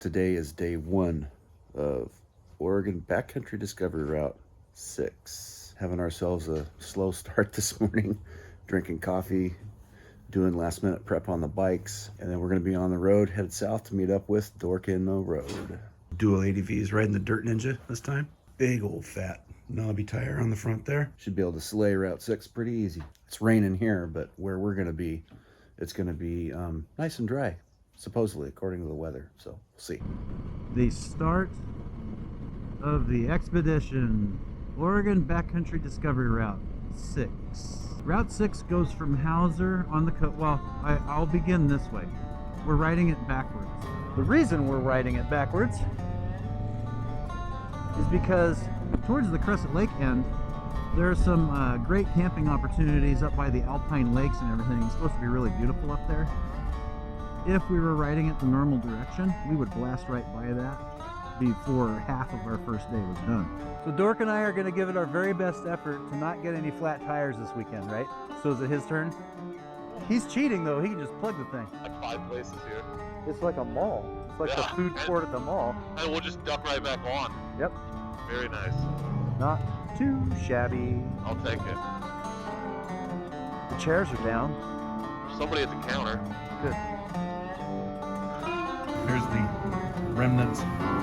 Today is day 1 of Oregon Backcountry Discovery Route 6. Having ourselves a slow start this morning, drinking coffee, doing last minute prep on the bikes, and then we're going to be on the road, headed south to meet up with Dork in the Road. Dual ADVs riding the Dirt Ninja this time. Big old fat knobby tire on the front there. Should be able to slay Route 6 pretty easy. It's raining here, but where we're going to be, it's going to be nice and dry. Supposedly, according to the weather, so we'll see. The start of the expedition, Oregon Backcountry Discovery Route 6. Route 6 goes from Hauser on the coast. Well, I'll begin this way. We're riding it backwards. The reason we're riding it backwards is because towards the Crescent Lake end, there are some great camping opportunities up by the Alpine Lakes and everything. It's supposed to be really beautiful up there. If we were riding it the normal direction, we would blast right by that before half of our first day was done. So Dork and I are going to give it our very best effort to not get any flat tires this weekend, right? So is it his turn? He's cheating though, he can just plug the thing. Like 5 places here. It's like a mall. It's like the food court at the mall. And we'll just duck right back on. Yep. Very nice. Not too shabby. I'll take it. The chairs are down. Somebody at the counter. Good. Here's the remnants.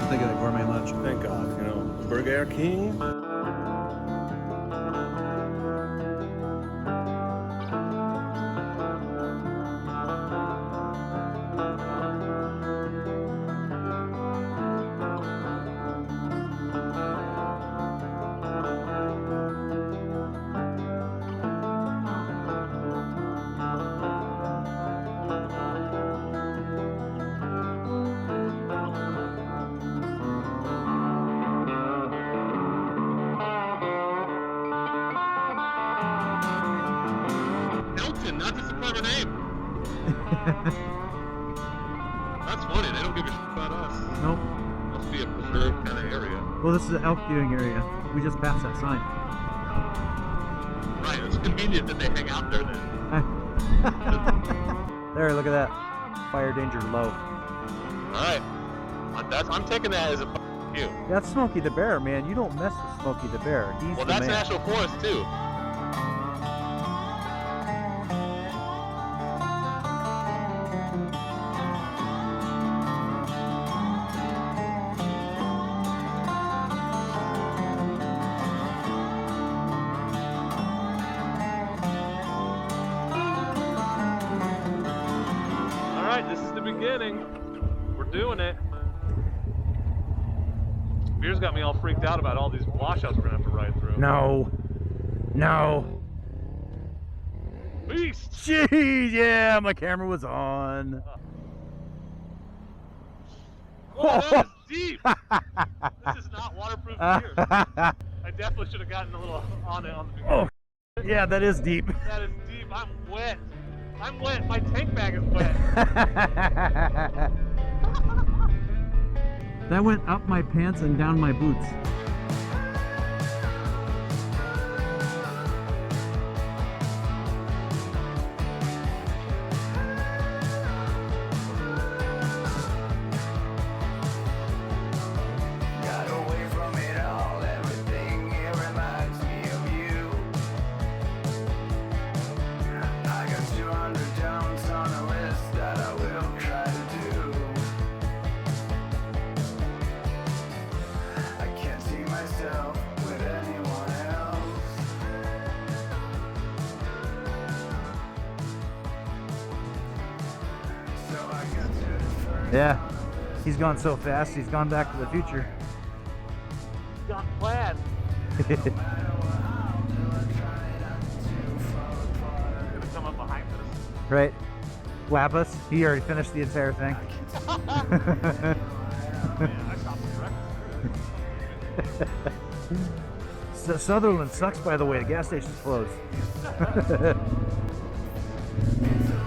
Think of that gourmet lunch. Thank God, you know, Burger King. Not just a clever name. That's funny. They don't give a shit about us. Nope. Must be a preserved kind of area. Well, this is an elk viewing area. We just passed that sign. Right. It's convenient that they hang out there then. There, look at that. Fire danger low. All right. I'm taking that as a cue. That's Smokey the Bear, man. You don't mess with Smokey the Bear. He's Well, the that's man. National Forest too. This is the beginning. We're doing it. Beer's got me all freaked out about all these washouts we're gonna have to ride through. No. No. Beast! Jeez, yeah, my camera was on. Oh, that is deep! This is not waterproof beer. I definitely should have gotten a little on it on the beginning. Oh, yeah, that is deep. That is deep. I'm wet. I'm wet. My tank bag is wet. That went up my pants and down my boots. Yeah, he's gone so fast, he's gone back to the future. He's gone plaid. He's gonna come up behind us. Right? Lap us. He already finished the entire thing. Man, I stopped the record. Sutherland sucks, by the way. The gas station's closed.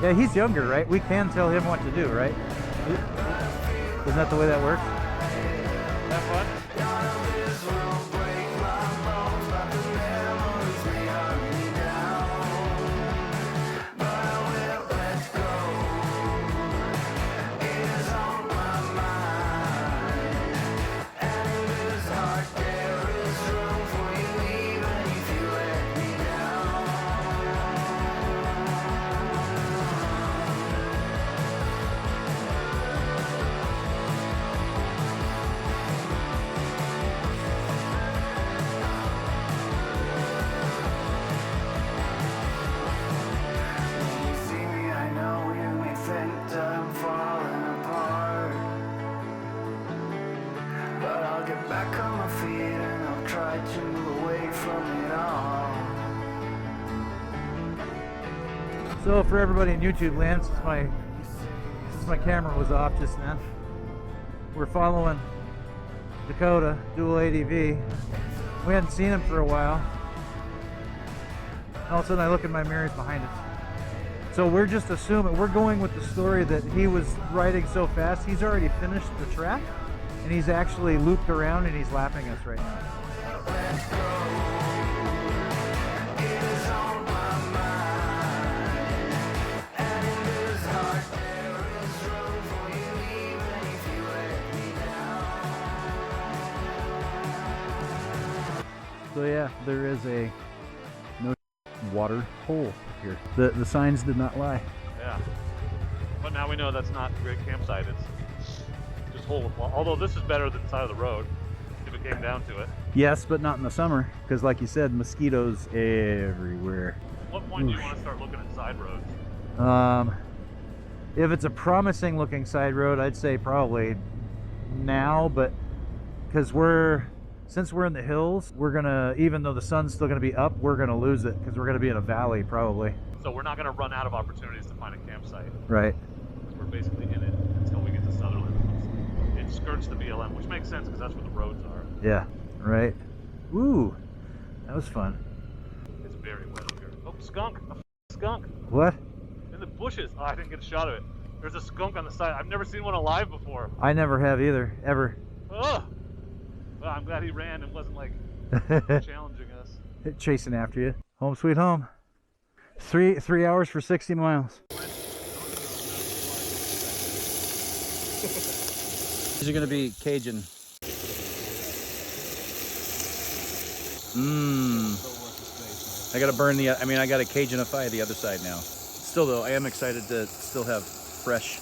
Yeah, he's younger, right? We can tell him what to do, right? Isn't that the way that works? Have fun. I'll get back on my feet and I'll try to move away from it all. So for everybody in YouTube land, since my camera was off just then, we're following Dakota, dual ADV. We hadn't seen him for a while. All of a sudden I look in my mirrors behind us. So we're just assuming, we're going with the story that he was riding so fast, he's already finished the track, and he's actually looped around and he's lapping us right now. So yeah, there is a no water hole up here. The signs did not lie. Yeah. But now we know that's not a great campsite. It's just hole with water. Although this is better than the side of the road, if it came down to it. Yes, but not in the summer, because like you said, mosquitoes everywhere. At what point do you want to start looking at side roads? If it's a promising looking side road, I'd say probably now, but because since we're in the hills, we're gonna, even though the sun's still gonna be up, we're gonna lose it because we're gonna be in a valley probably. So we're not going to run out of opportunities to find a campsite. Right. Because we're basically in it until we get to Sutherland. It skirts the BLM, which makes sense because that's where the roads are. Yeah. Right. Ooh, that was fun. It's very wet up here. Oh, skunk! A skunk! What? In the bushes. Oh, I didn't get a shot of it. There's a skunk on the side. I've never seen one alive before. I never have either, ever. Oh! Well, I'm glad he ran and wasn't like challenging us. Chasing after you. Home sweet home. Three hours for 60 miles. These are gonna be Cajun. I gotta burn I gotta Cajunify the other side now. Still though, I am excited to still have fresh,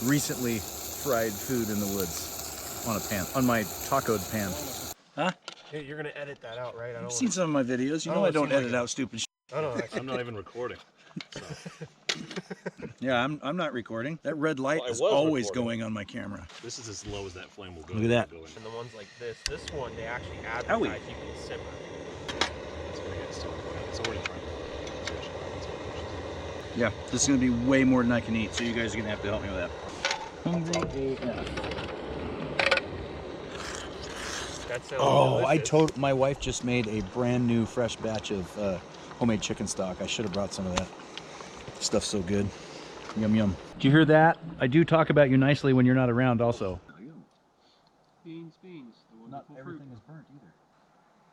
recently fried food in the woods on a pan, on my tacoed pan. Huh? Hey, you're gonna edit that out, right? You've seen some of my videos. You know I don't edit out stupid shit. I don't know. I'm not even recording. So. Yeah, I'm not recording. That red light Well, I is was always recording. going on my camera. This is as low as that flame will go. Look at that. Going. And the ones like this one they actually advertise Owie. you can simmer. It's gonna get still. It's already trying to. Yeah, this is gonna be way more than I can eat, so you guys are gonna have to help me with that. Hungry AF. That sounds Oh, delicious. my wife just made a brand new fresh batch of homemade chicken stock. I should have brought some of that. Stuff's so good. Yum yum. Did you hear that? I do talk about you nicely when you're not around also. Beans. The Not wonderful everything fruit. is burnt either.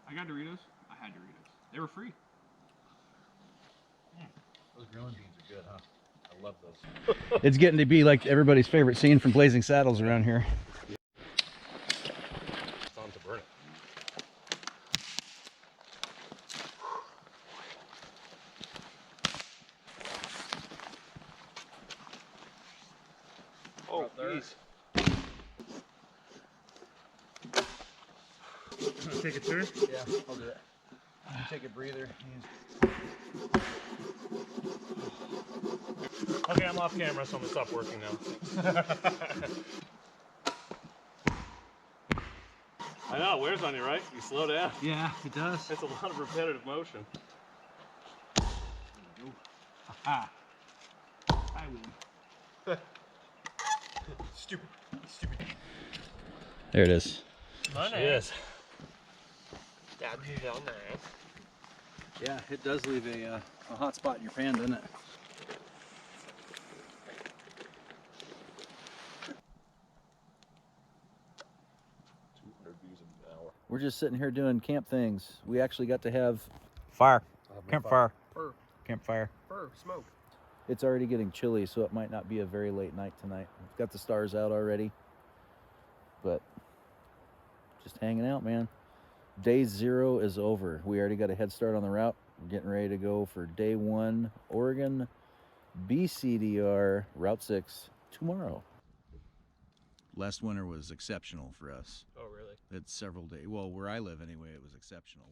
I got Doritos. I had Doritos. They were free. Those growing beans are good, huh? I love those. It's getting to be like everybody's favorite scene from Blazing Saddles around here. It's time to burn it. Oh, geez. Take a turn. Yeah, I'll do it. Take a breather. Okay, I'm off camera, so I'm gonna stop working now. I know, it wears on you, right? You slow down. Yeah, it does. It's a lot of repetitive motion. Aha. I win. Stupid. There it is. Yes. That's down there. Yeah, it does leave a hot spot in your pan, doesn't it? We're just sitting here doing camp things. We actually got to have fire. Campfire. Fur. Campfire. Fur. Smoke. It's already getting chilly, so it might not be a very late night tonight. We've got the stars out already, but just hanging out, man. Day 0 is over. We already got a head start on the route. We're getting ready to go for day 1, Oregon, BCDR, Route 6, tomorrow. Last winter was exceptional for us. Oh, really? It's several days. Well, where I live anyway, it was exceptional.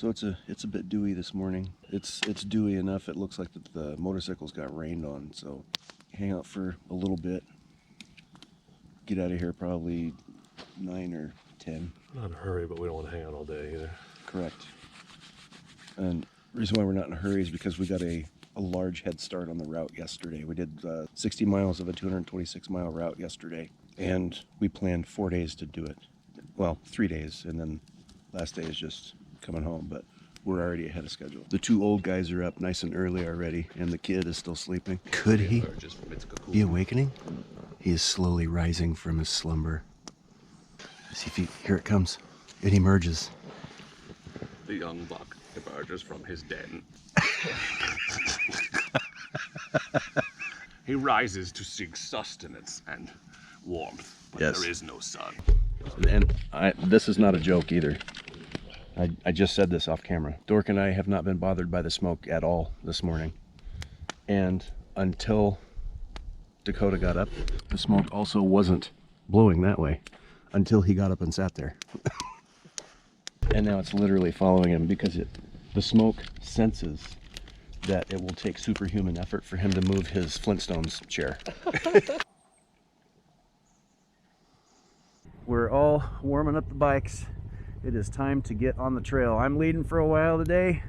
So it's a bit dewy this morning. It's dewy enough. It looks like the motorcycles got rained on. So hang out for a little bit. Get out of here probably 9 or 10. Not in a hurry, but we don't want to hang out all day either. Correct. And the reason why we're not in a hurry is because we got a large head start on the route yesterday. We did 60 miles of a 226 mile route yesterday, and we planned 4 days to do it. Well, 3 days, and then last day is just coming home, but we're already ahead of schedule. The 2 old guys are up nice and early already, and the kid is still sleeping. Could he be awakening? He is slowly rising from his slumber. See if here it comes. It emerges. The young buck emerges from his den. He rises to seek sustenance and warmth, but Yes. there is no sun. And this is not a joke either. I just said this off camera. Dork and I have not been bothered by the smoke at all this morning. And until Dakota got up, the smoke also wasn't blowing that way until he got up and sat there. And now it's literally following him because the smoke senses that it will take superhuman effort for him to move his Flintstones chair. We're all warming up the bikes. It is time to get on the trail. I'm leading for a while today.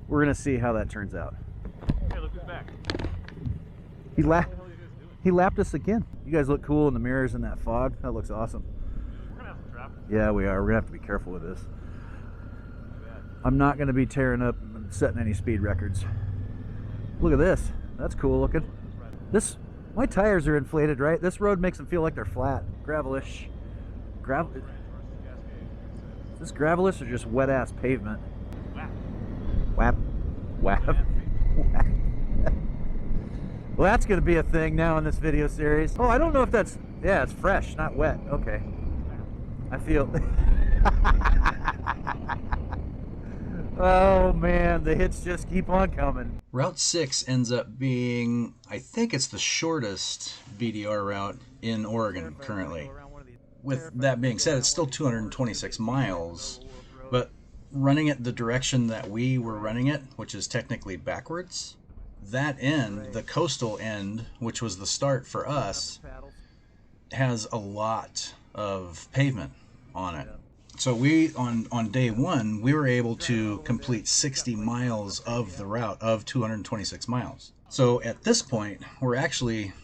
We're gonna see how that turns out. Hey, look who's back. He lapped us again. You guys look cool in the mirrors in that fog. That looks awesome. We're gonna have some traffic. Yeah, we are. We're gonna have to be careful with this. I'm not gonna be tearing up and setting any speed records. Look at this. That's cool looking. My tires are inflated, right? This road makes them feel like they're flat, gravelish. Is this gravelish or just wet ass pavement? Whap. Whap. Whap. Well, that's gonna be a thing now in this video series. Oh, I don't know if that's, yeah, it's fresh, not wet. Okay. I feel. Oh man, the hits just keep on coming. Route 6 ends up being, I think it's the shortest BDR route in Oregon currently. With that being said, it's still 226 miles, but running it the direction that we were running it, which is technically backwards, that end, the coastal end, which was the start for us, has a lot of pavement on it. So we, on day one, we were able to complete 60 miles of the route of 226 miles. So at this point, we're actually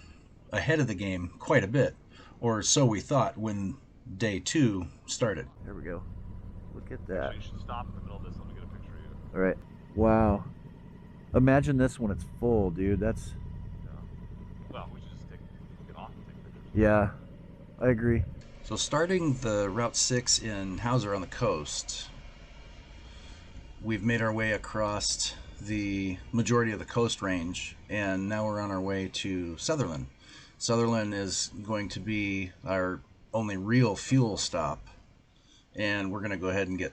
ahead of the game quite a bit, or so we thought when day 2 started. There we go. Look at that. You should stop in the middle of this. Let me get a picture of you. All right. Wow. Imagine this when it's full, dude. That's. Well, we should just get off and take pictures. Yeah, I agree. So starting the Route 6 in Hauser on the coast, we've made our way across the majority of the coast range, and now we're on our way to Sutherland. Sutherland is going to be our only real fuel stop, and we're going to go ahead and get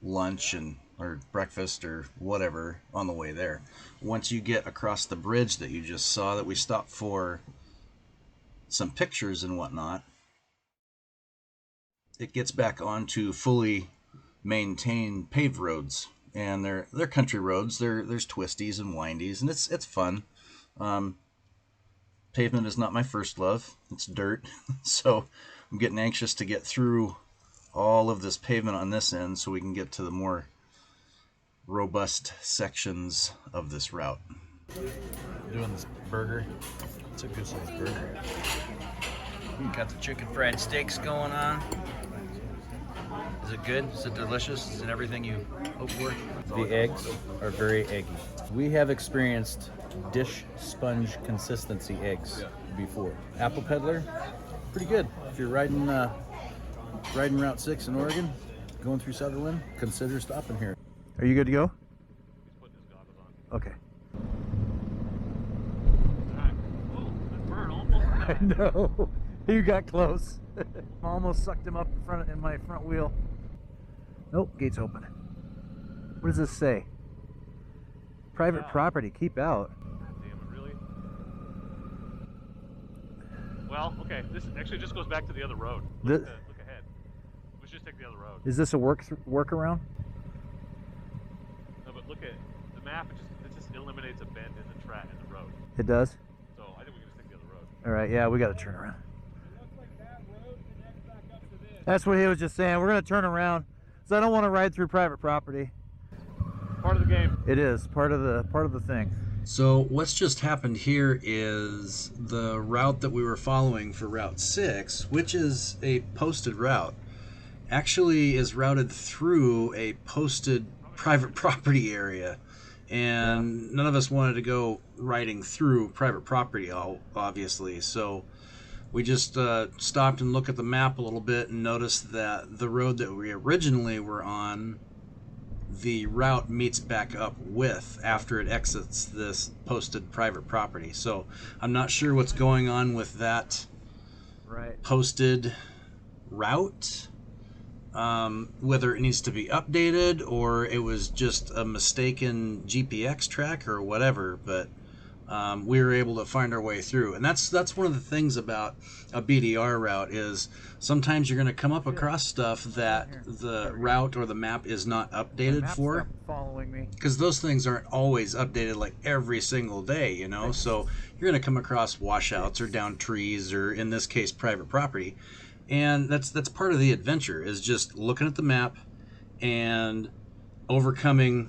lunch or breakfast or whatever on the way there. Once you get across the bridge that you just saw that we stopped for some pictures and whatnot, it gets back onto fully maintained paved roads, and they're country roads. There's twisties and windies, and it's fun. Pavement is not my first love. It's dirt, so I'm getting anxious to get through all of this pavement on this end so we can get to the more robust sections of this route. Doing this burger. It's a good sized burger. Got the chicken fried steaks going on. Is it good? Is it delicious? Is it everything you hope for? The eggs are very eggy. We have experienced dish sponge consistency eggs before. Apple Peddler, pretty good. If you're riding Route 6 in Oregon, going through Sutherland, consider stopping here. Are you good to go? He's putting his goggles on. Okay. Alright. Whoa, that bird almost I died. know. You got close. Almost sucked him up in my front wheel. Nope, gate's open. What does this say? Private property, keep out. God damn it, really? Well, okay, this actually just goes back to the other road. Look ahead. We should just take the other road. Is this a workaround? but look at the map. It just eliminates a bend in the track in the road. It does? So I think we can just take the other road. All right, yeah, we got to turn around. That's what he was just saying. We're going to turn around, so I don't want to ride through private property. Part of the game. It is part of the thing. So what's just happened here is the route that we were following for Route 6, which is a posted route, actually is routed through a posted private property area. And none of us wanted to go riding through private property, obviously. So we just stopped and looked at the map a little bit and noticed that the road that we originally were on, the route meets back up with after it exits this posted private property. So I'm not sure what's going on with that posted route, whether it needs to be updated or it was just a mistaken GPX track or whatever, but we were able to find our way through. And that's one of the things about a BDR route is sometimes you're going to come up across stuff that the route or the map is not updated for, because those things aren't always updated like every single day, you know. So you're going to come across washouts or down trees, or in this case private property, and that's part of the adventure, is just looking at the map and overcoming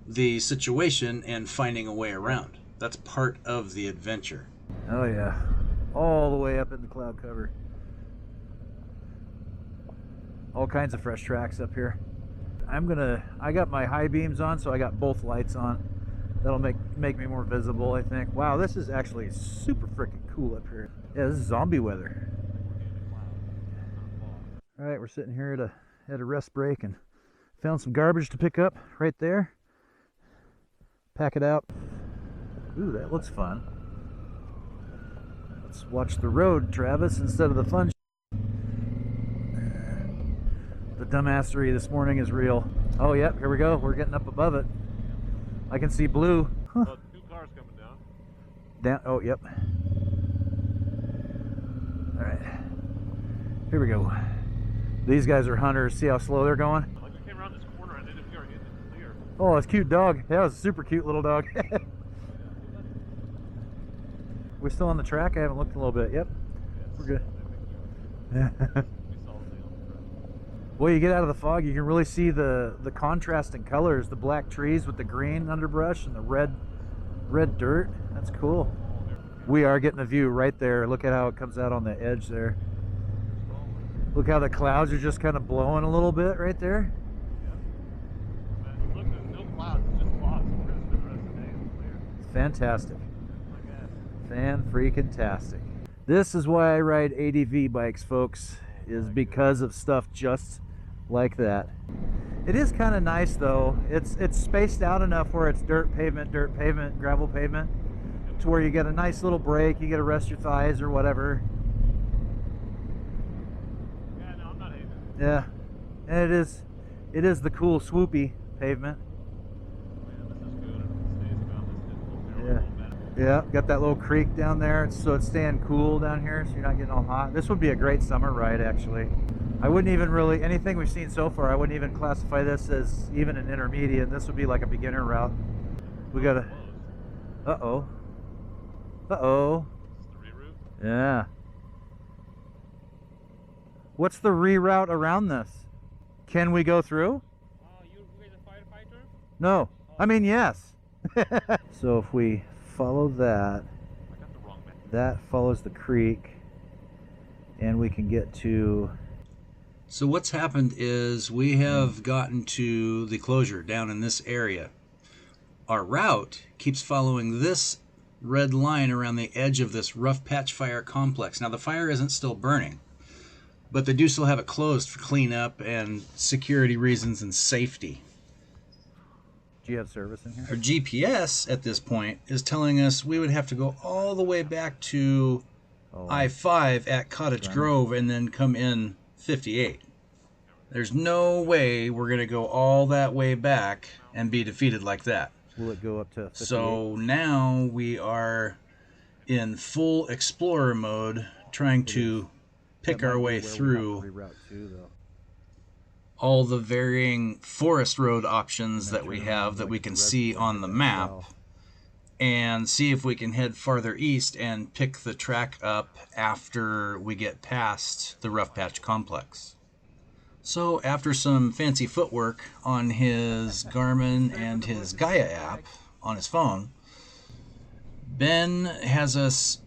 the situation and finding a way around. That's part of the adventure. Oh yeah, all the way up in the cloud cover. All kinds of fresh tracks up here. I got my high beams on, so I got both lights on. That'll make me more visible, I think. Wow, this is actually super freaking cool up here. Yeah, this is zombie weather. All right, we're sitting here at a rest break and found some garbage to pick up right there. Pack it out. Ooh, that looks fun. Let's watch the road, Travis, instead of the fun. The dumbassery this morning is real. Oh, yep, here we go. We're getting up above it. I can see blue. Well, 2 cars coming down. Down. Oh, yep. All right. Here we go. These guys are hunters. See how slow they're going? Like we came around this corner and then we are in the clear. Oh, it's a cute dog. Yeah, it was a super cute little dog. We're still on the track? I haven't looked in a little bit. Yep. We're good. Well, you get out of the fog, you can really see the contrasting colors, the black trees with the green underbrush and the red dirt. That's cool. We are getting a view right there. Look at how it comes out on the edge there. Look how the clouds are just kind of blowing a little bit right there. Look, there's no clouds, it's just fog. We're going to spend the rest of the day in the clear. It's fantastic. Fan-freaking-tastic. This is why I ride ADV bikes, folks, is because of stuff just like that. It is kind of nice though. It's spaced out enough where it's dirt pavement, gravel pavement, to where you get a nice little break, you get to rest your thighs or whatever. Yeah, no, I'm not hating. Yeah, and it is the cool swoopy pavement. Yeah. Yeah, got that little creek down there, so it's staying cool down here, so you're not getting all hot. This would be a great summer ride, actually. I wouldn't even really, anything we've seen so far, I wouldn't even classify this as even an intermediate. This would be like a beginner route. We got a, uh-oh. Uh-oh. Yeah. What's the reroute around this? Can we go through? You guys a firefighter? No. I mean, yes. So if we follow that, that follows the creek, and we can get to... So what's happened is we have gotten to the closure down in this area. Our route keeps following this red line around the edge of this rough patch fire complex. Now the fire isn't still burning, but they do still have it closed for cleanup and security reasons and safety. Do you have service in here? Our GPS at this point is telling us we would have to go all the way back to I-5 at Cottage Grove and then come in 58. There's no way we're going to go all that way back and be defeated like that. Will it go up to 58? So now we are in full explorer mode, trying to pick our way through all the varying forest road options that we have that we can see on the map, and see if we can head farther east and pick the track up after we get past the Rough Patch Complex. So after some fancy footwork on his Garmin and his Gaia app on his phone, Ben has us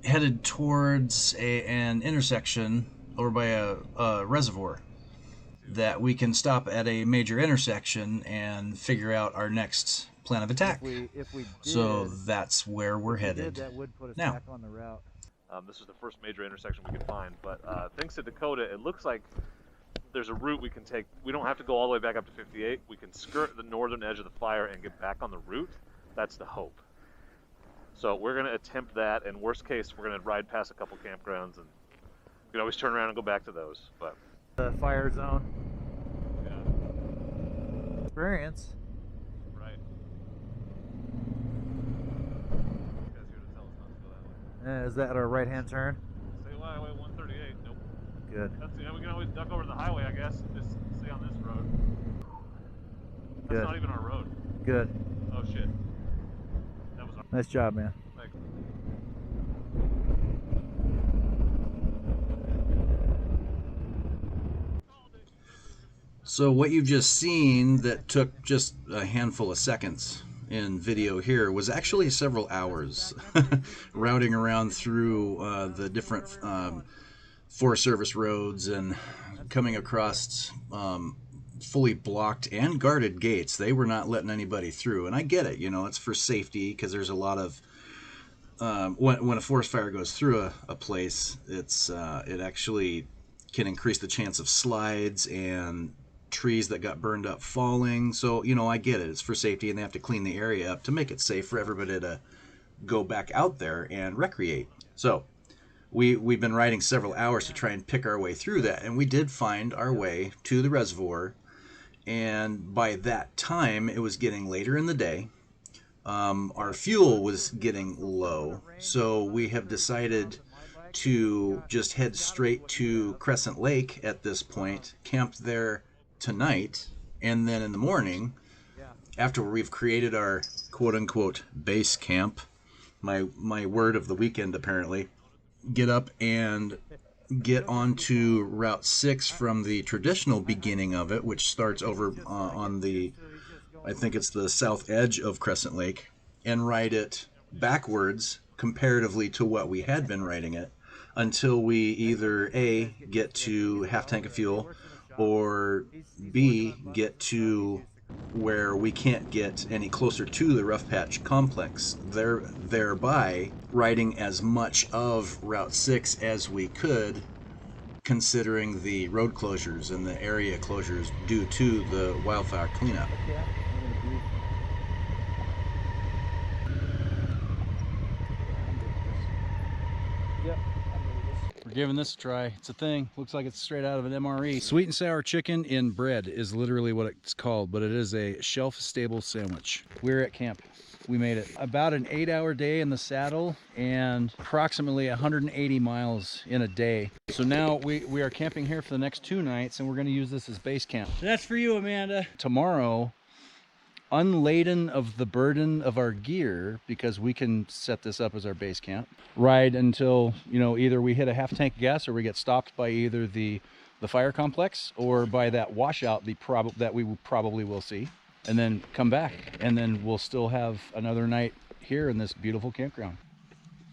headed towards an intersection over by a reservoir that we can stop at a major intersection and figure out our next plan of attack. If we did, so that's where we're headed that would put us now. back on the route. This is the first major intersection we could find, but thanks to Dakota, it looks like there's a route we can take. We don't have to go all the way back up to 58. We can skirt the northern edge of the fire and get back on the route. That's the hope. So we're going to attempt that, and worst case, we're going to ride past a couple campgrounds, and we can always turn around and go back to those. But The fire zone yeah, experience. right. You guys here to tell us not to go that way. Is that our right-hand turn? Say highway 138. Nope. Good. That's, you know, we can always duck over to the highway, I guess, and just stay on this road. That's Good. not even our road. Good. Oh shit. That was our. Nice job, man. Thanks. So what you've just seen that took just a handful of seconds in video here was actually several hours routing around through the different Forest Service roads and coming across fully blocked and guarded gates. They were not letting anybody through, and I get it, you know, it's for safety, because there's a lot of when a forest fire goes through a place, it actually can increase the chance of slides and trees that got burned up falling. So, you know, I get it, it's for safety, and they have to clean the area up to make it safe for everybody to go back out there and recreate. So we've been riding several hours to try and pick our way through that, and we did find our way to the reservoir. And by that time, it was getting later in the day. Our fuel was getting low, so we have decided to just head straight to Crescent Lake at this point, camp there tonight, and then in the morning, after we've created our quote-unquote base camp, my word of the weekend apparently, get up and get onto Route 6 from the traditional beginning of it, which starts over on the, I think it's the south edge of Crescent Lake, and ride it backwards comparatively to what we had been riding it, until we either A, get to half tank of fuel, or B, get to where we can't get any closer to the Rough Patch Complex, thereby riding as much of Route 6 as we could, considering the road closures and the area closures due to the wildfire cleanup. We're giving this a try. It's a thing. Looks like it's straight out of an MRE. Sweet and sour chicken in bread is literally what it's called, but it is a shelf-stable sandwich. We're at camp. We made it. About an 8-hour day in the saddle and approximately 180 miles in a day. So now we are camping here for the next 2 nights, and we're going to use this as base camp. That's for you, Amanda. Tomorrow, unladen of the burden of our gear, because we can set this up as our base camp, ride until, you know, either we hit a half tank of gas or we get stopped by either the fire complex or by that washout that we probably will see, and then come back, and then we'll still have another night here in this beautiful campground.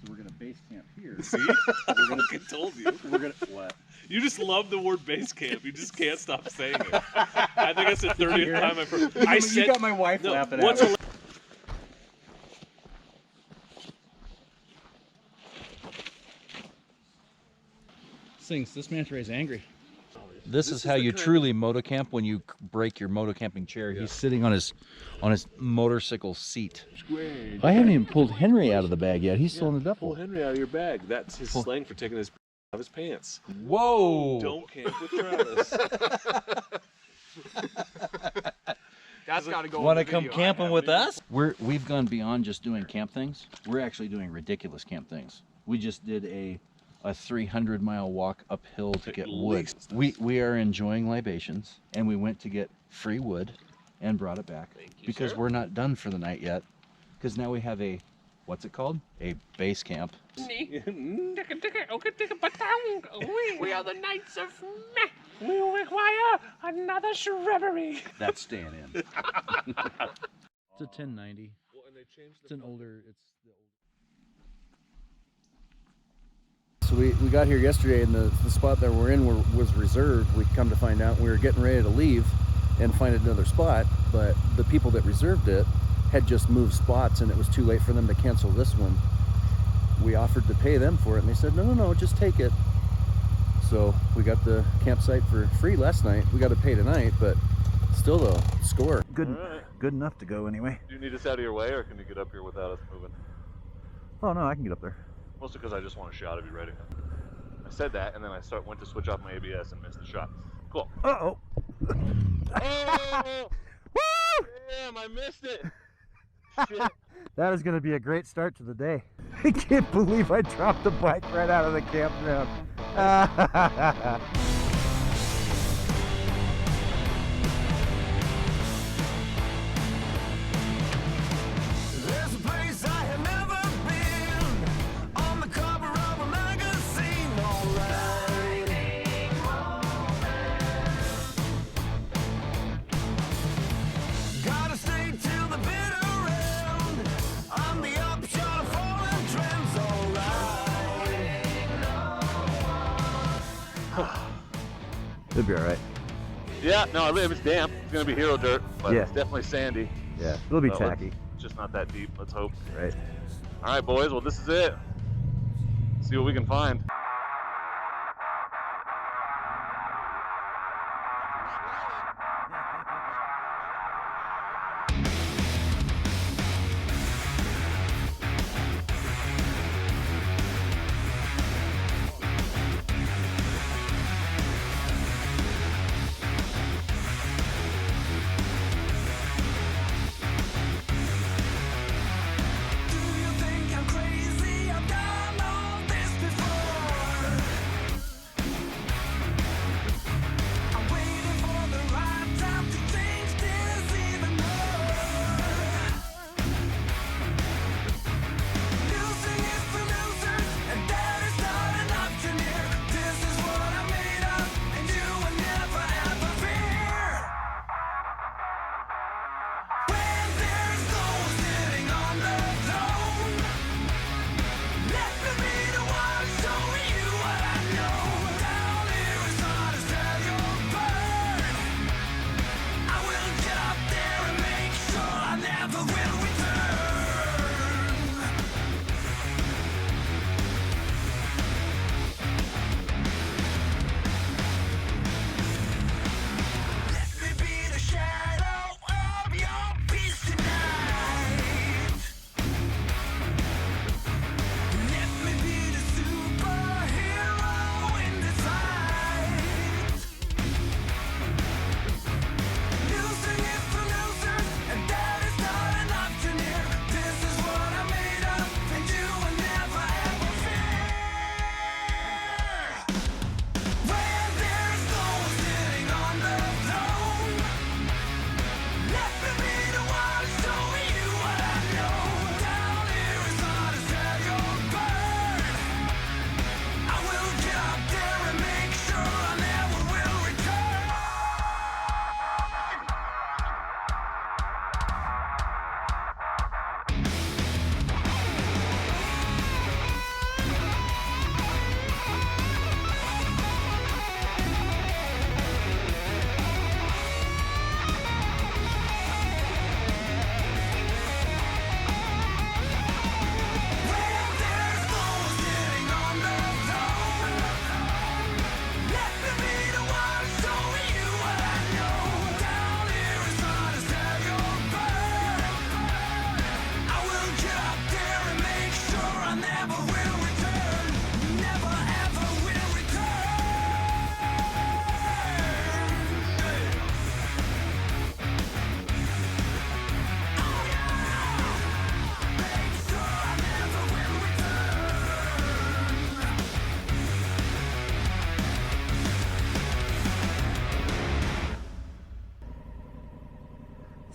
So we're gonna base camp here. See? I told you. We're gonna what? You just love the word base camp. You just can't stop saying it. I think that's the 30th time I've heard. I said, you got my wife laughing once at me. This manta ray is angry. This is how you truly moto camp, when you break your moto camping chair. Yeah. He's sitting on his motorcycle seat. I haven't even pulled Henry out of the bag yet. He's still in the duffel. Pull Henry out of your bag. That's his slang for taking his out of his pants. Whoa! Don't camp with Travis. That's got to go. Want to come camping with us? We've gone beyond just doing camp things. We're actually doing ridiculous camp things. We just did a a 300-mile walk uphill to At get wood. least. We are enjoying libations, and we went to get free wood and brought it back because sir. we're not done for the night yet. Because now we have a, what's it called? A base camp. We are the Knights of Meh. We require another shrubbery. That's staying in. It's a 1090. It's an older. So we got here yesterday, and the spot that we're in was reserved. We come to find out we were getting ready to leave and find another spot, but the people that reserved it had just moved spots, and it was too late for them to cancel this one. We offered to pay them for it, and they said, no, just take it. So we got the campsite for free last night. We got to pay tonight, but still a score. Good enough to go anyway. Do you need us out of your way, or can you get up here without us moving? Oh no, I can get up there. Mostly because I just want a shot of you writing it. I said that, and then I went to switch off my ABS and missed the shot. Cool. Uh-oh. Oh! Woo! Damn, I missed it. Shit. That is going to be a great start to the day. I can't believe I dropped the bike right out of the campground. There's a place I have never been, on the cover of a magazine, alright. Gotta stay till the bitter end, on the upshot of foreign trends, alright. It'll be all right. Yeah, no, it was damp. It's going to be hero dirt, but Yeah. it's definitely sandy. Yeah, it'll be So tacky. It's just not that deep, let's hope. Right. All right, boys, well, this is it. See what we can find. Do you think I'm crazy? I've done all this before.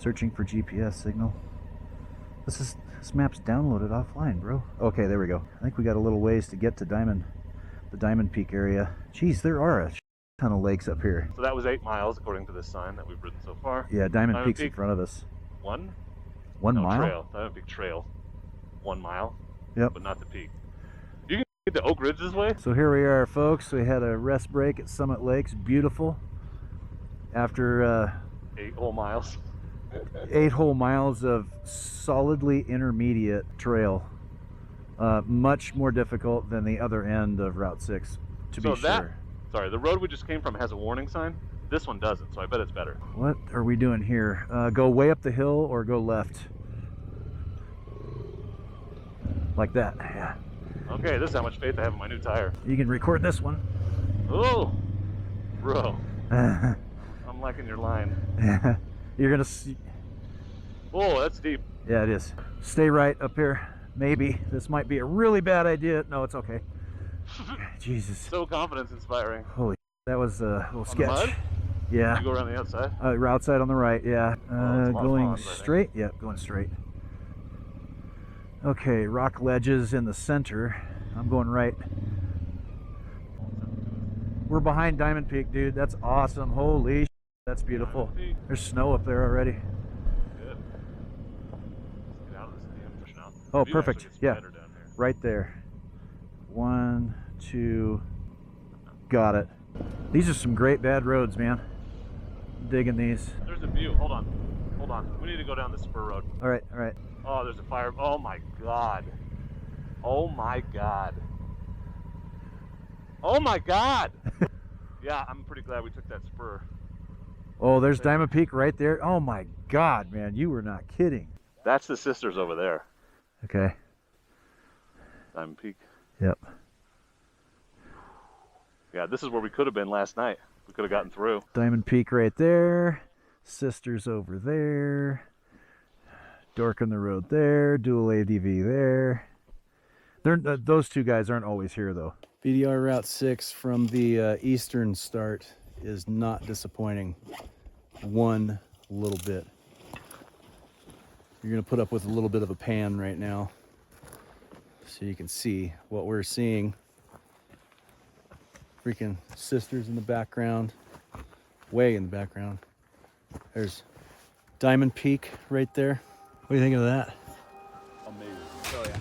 Searching for GPS signal. This map's downloaded offline, bro. Okay, there we go. I think we got a little ways to get to the Diamond Peak area. Geez, there are a ton of lakes up here. So that was 8 miles according to this sign that we've ridden so far. Yeah, Diamond Peak's in front of us. One? 1 No, mile? Trail. Diamond Peak Trail. 1 mile. Yep. But not the peak. You can get to Oak Ridge this way? So here we are, folks. We had a rest break at Summit Lakes. Beautiful. After 8 whole miles. 8 whole miles of solidly intermediate trail. Much more difficult than the other end of Route 6, to be sure. Sorry, the road we just came from has a warning sign. This one doesn't, so I bet it's better. What are we doing here? Go way up the hill or go left? Like that, yeah. Okay, this is how much faith I have in my new tire. You can record this one. Oh, bro. I'm liking your line. You're gonna see. Oh, that's deep. Yeah, it is. Stay right up here. Maybe. This might be a really bad idea. No, it's okay. Jesus. So confidence inspiring. Holy, that was a little On sketch. the mud? Yeah. You go around the outside? Outside on the right, yeah. Oh, it's a lot of Going fun, I think. straight? Yep, going straight. Okay, rock ledges in the center. I'm going right. We're behind Diamond Peak, dude. That's awesome. Holy, that's beautiful. Diamond Peak. There's snow up there already. Good. Let's get out of this damn fish now. Oh, The view perfect. actually gets Yeah, better down here. right there. 1, 2, got it. These are some great bad roads, man. Digging these. There's a view. Hold on. Hold on. We need to go down the spur road. All right, all right. Oh, there's a fire. Oh my god. Oh my god. Oh my god. Yeah, I'm pretty glad we took that spur. Oh, there's Diamond Peak right there. Oh my God, man, you were not kidding. That's the sisters over there. Okay. Diamond Peak. Yep. Yeah, this is where we could have been last night. We could have gotten through. Diamond Peak right there. Sisters over there. Dork on the road there. Dual ADV there. Those two guys aren't always here though. BDR Route 6 from the eastern start is not disappointing one little bit. You're going to put up with a little bit of a pan right now so you can see what we're seeing. Freaking sisters in the background, way in the background. There's Diamond Peak right there. What do you think of that? Amazing. Oh yeah.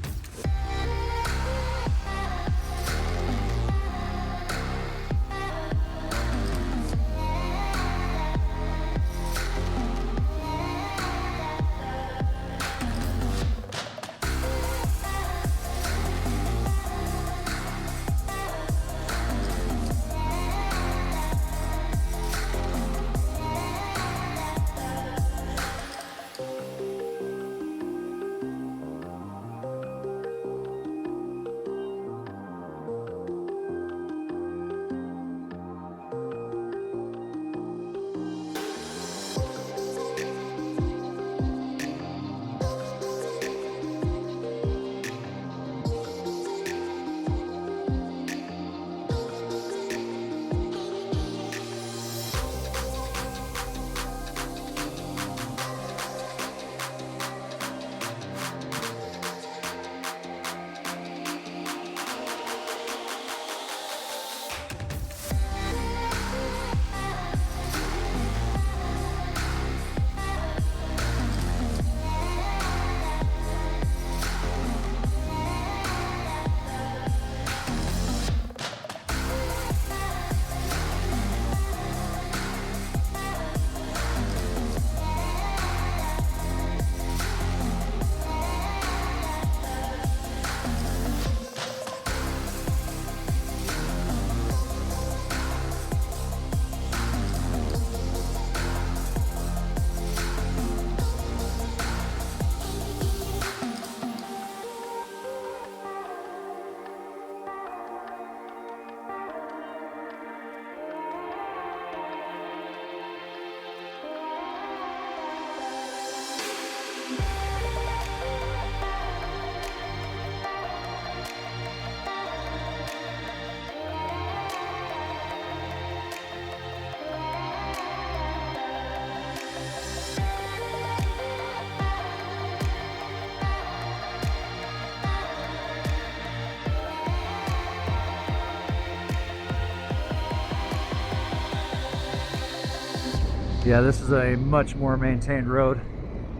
Yeah, this is a much more maintained road.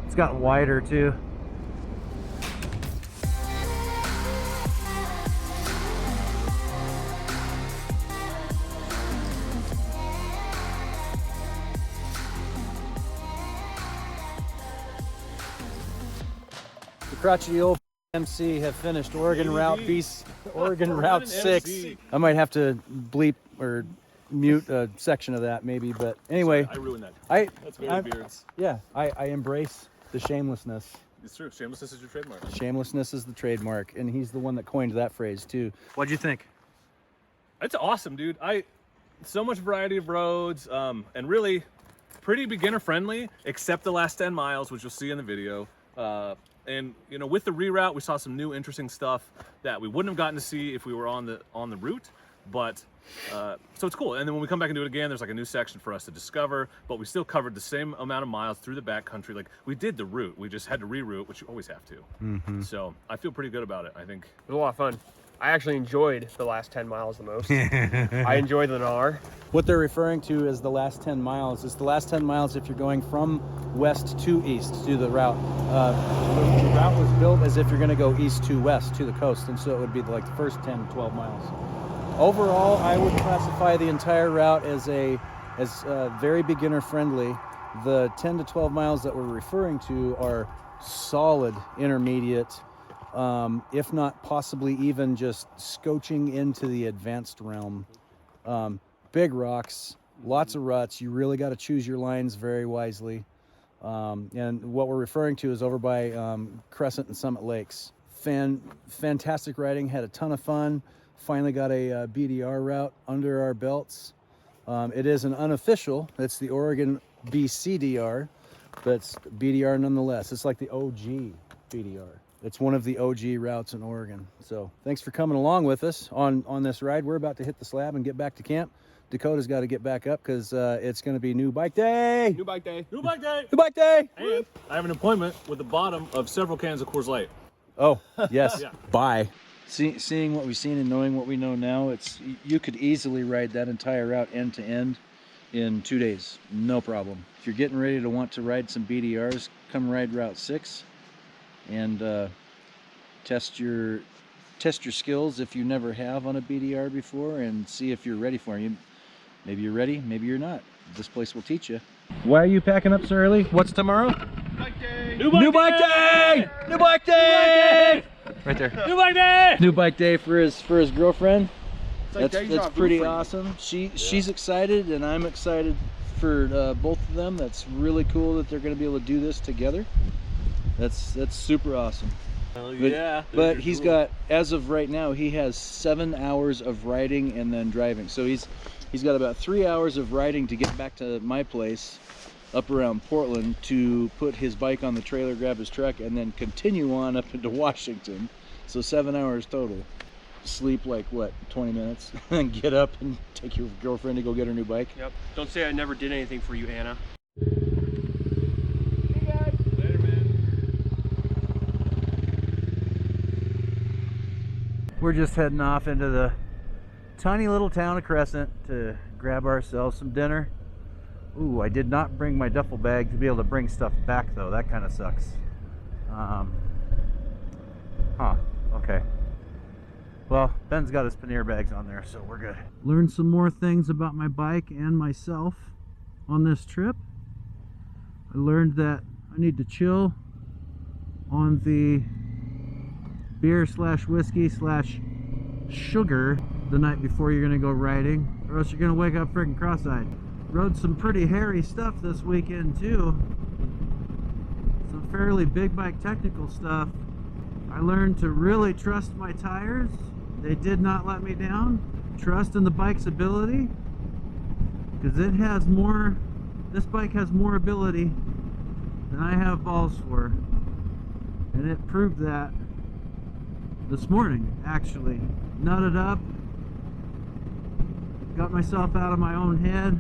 It's gotten wider too. The crotchety old MC have finished Oregon Route Oregon Route 6. I might have to bleep or mute a section of that maybe, but anyway. Sorry, I ruined that. That's very Beards. Yeah, I embrace the shamelessness. It's true. Shamelessness is your trademark. Shamelessness is the trademark, and he's the one that coined that phrase too. What'd you think? It's awesome, dude. So much variety of roads, and really pretty beginner friendly, except the last 10 miles, which you'll see in the video. And you know, with the reroute, we saw some new interesting stuff that we wouldn't have gotten to see if we were on the route. But so it's cool. And then when we come back and do it again, there's like a new section for us to discover. But we still covered the same amount of miles through the backcountry. Like we did the route, we just had to reroute, which you always have to. So I feel pretty good about it. I think it was a lot of fun. I actually enjoyed the last 10 miles the most. I enjoyed the NAR. What they're referring to as the last 10 miles is the last 10 miles if you're going from west to east to the route. The route was built as if you're going to go east to west to the coast, and so it would be like the first 10, 12 miles. Overall, I would classify the entire route as very beginner friendly. The 10 to 12 miles that we're referring to are solid intermediate, if not possibly even just scotching into the advanced realm. Big rocks, lots of ruts. You really got to choose your lines very wisely. And what we're referring to is over by Crescent and Summit Lakes. Fantastic riding, had a ton of fun. Finally got a BDR route under our belts. It is an unofficial, it's the Oregon BCDR, but it's BDR nonetheless. It's like the OG BDR. It's one of the OG routes in Oregon. So thanks for coming along with us on this ride. We're about to hit the slab and get back to camp. Dakota's got to get back up because it's going to be new bike day. New bike day. New bike day. New bike day. And I have an appointment with the bottom of several cans of Coors Light. Oh, yes. Yeah. Bye. Seeing what we've seen and knowing what we know now, you could easily ride that entire route end to end in 2 days. No problem. If you're getting ready to want to ride some BDRs, come ride Route 6 and test your skills if you never have on a BDR before and see if you're ready for it. Maybe you're ready, maybe you're not. This place will teach you. Why are you packing up so early? What's tomorrow? Bike day. New bike day! New bike day! Right there. New bike day. New bike day for his girlfriend. Like That's pretty awesome. She's excited and I'm excited for both of them. That's really cool that they're going to be able to do this together. That's super awesome. Hell yeah. But he's got, as of right now, he has 7 hours of riding and then driving. So he's got about 3 hours of riding to get back to my place up around Portland to put his bike on the trailer, grab his truck, and then continue on up into Washington. So 7 hours total. Sleep like what, 20 minutes, and get up and take your girlfriend to go get her new bike. Yep. Don't say I never did anything for you, Anna. We're just heading off into the tiny little town of Crescent to grab ourselves some dinner. Ooh, I did not bring my duffel bag to be able to bring stuff back though. That kind of sucks. Okay. Well, Ben's got his pannier bags on there, so we're good. Learned some more things about my bike and myself on this trip. I learned that I need to chill on the beer / whiskey / sugar the night before you're gonna go riding, or else you're gonna wake up freaking cross-eyed. Rode some pretty hairy stuff this weekend too. Some fairly big bike technical stuff. I learned to really trust my tires. They did not let me down. Trust in the bike's ability, because this bike has more ability than I have balls for. And it proved that this morning, actually. Nutted up, got myself out of my own head,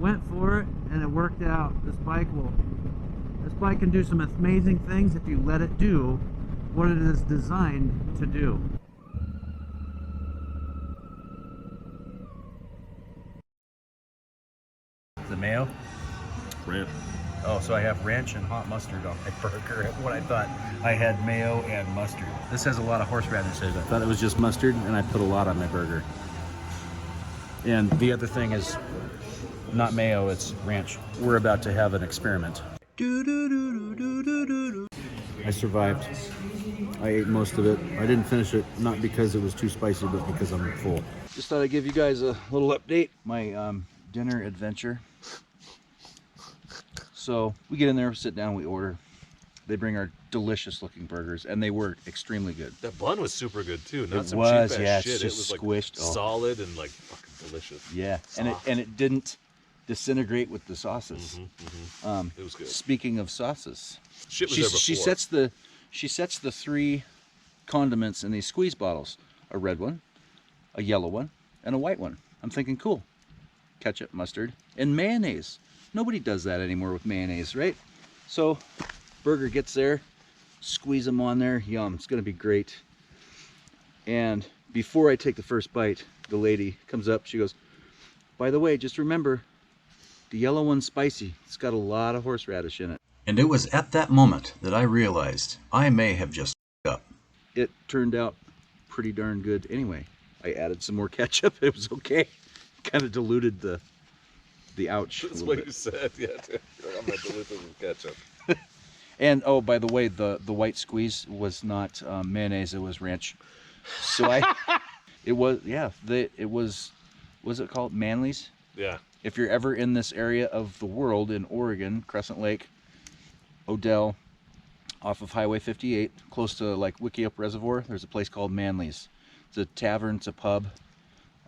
went for it, and it worked out. This bike can do some amazing things if you let it do what it is designed to do. The mayo? Ranch. Oh, so I have ranch and hot mustard on my burger. What I thought I had mayo and mustard. This has a lot of horseradish in it. I thought it was just mustard, and I put a lot on my burger. And the other thing is not mayo, it's ranch. We're about to have an experiment. I survived. I ate most of it. I didn't finish it, not because it was too spicy, but because I'm full. Just thought I'd give you guys a little update. My dinner adventure. So we get in there, sit down, we order. They bring our delicious looking burgers, and they were extremely good. That bun was super good too. Not It some was, cheap ass yeah, shit. it's It just was like squished. Oh. solid and like fucking delicious. Yeah, Soft. and it didn't disintegrate with the sauces. It was good. Speaking of sauces, Shit was there before. she sets the 3 condiments in these squeeze bottles: a red one, a yellow one, and a white one. I'm thinking, cool, ketchup, mustard, and mayonnaise. Nobody does that anymore with mayonnaise, right? So burger gets there, squeeze them on there, yum, it's gonna be great. And before I take the first bite, the lady comes up, she goes, by the way, just remember, the yellow one's spicy. It's got a lot of horseradish in it. And it was at that moment that I realized I may have just f***ed up. It turned out pretty darn good anyway. I added some more ketchup. It was okay. Kind of diluted the ouch. That's a what little you said. Yeah, I'm not diluted with ketchup. And oh, by the way, the white squeeze was not mayonnaise. It was ranch. So it was, yeah. It was it called Manly's? Yeah. If you're ever in this area of the world, in Oregon, Crescent Lake, Odell, off of Highway 58, close to like Wickiup Reservoir, there's a place called Manly's. It's a tavern, it's a pub.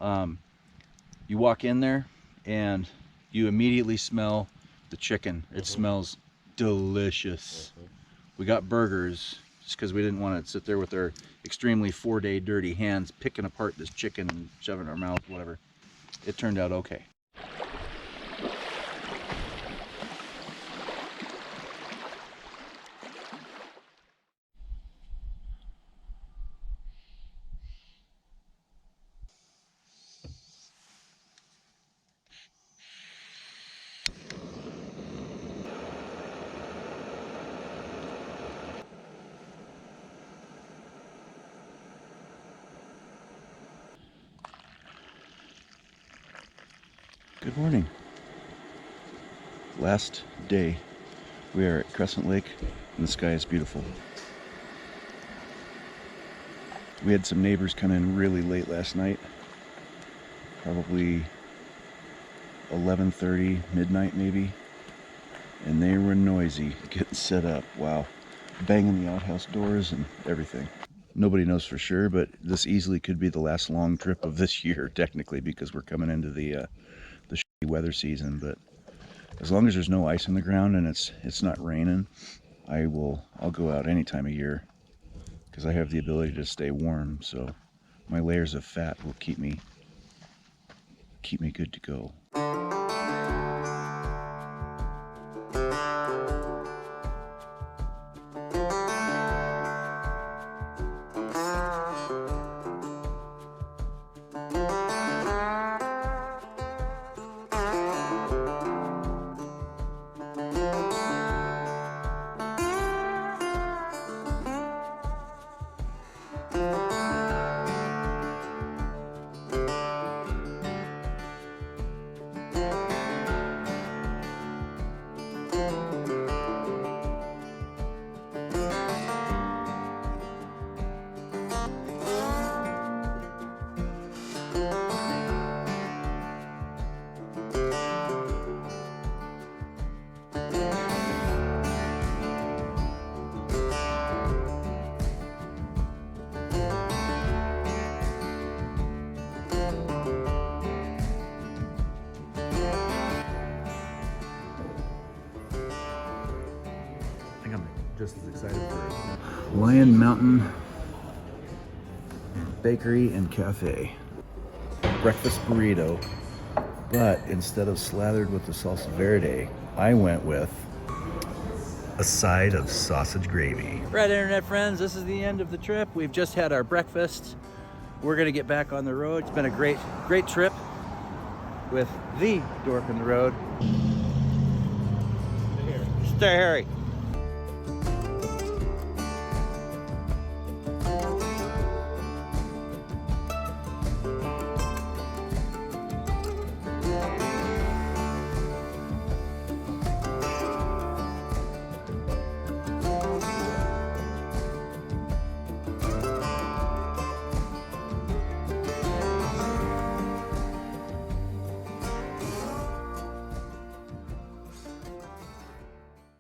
You walk in there and you immediately smell the chicken. It smells delicious. We got burgers just because we didn't want to sit there with our extremely 4-day dirty hands picking apart this chicken and shoving it in our mouth, whatever. It turned out okay. Good morning. Last day. We are at Crescent Lake and the sky is beautiful. We had some neighbors come in really late last night. Probably 11:30, midnight maybe. And they were noisy, getting set up. Wow. Banging the outhouse doors and everything. Nobody knows for sure, but this easily could be the last long trip of this year, technically, because we're coming into the shitty weather season. But as long as there's no ice on the ground and it's not raining, I'll go out any time of year because I have the ability to stay warm. So my layers of fat will keep me good to go. Just as excited for it. Lion Mountain Bakery and Cafe. Breakfast burrito, but instead of slathered with the salsa verde, I went with a side of sausage gravy. Right, internet friends, this is the end of the trip. We've just had our breakfast. We're gonna get back on the road. It's been a great trip with the dork in the road. Stay hairy.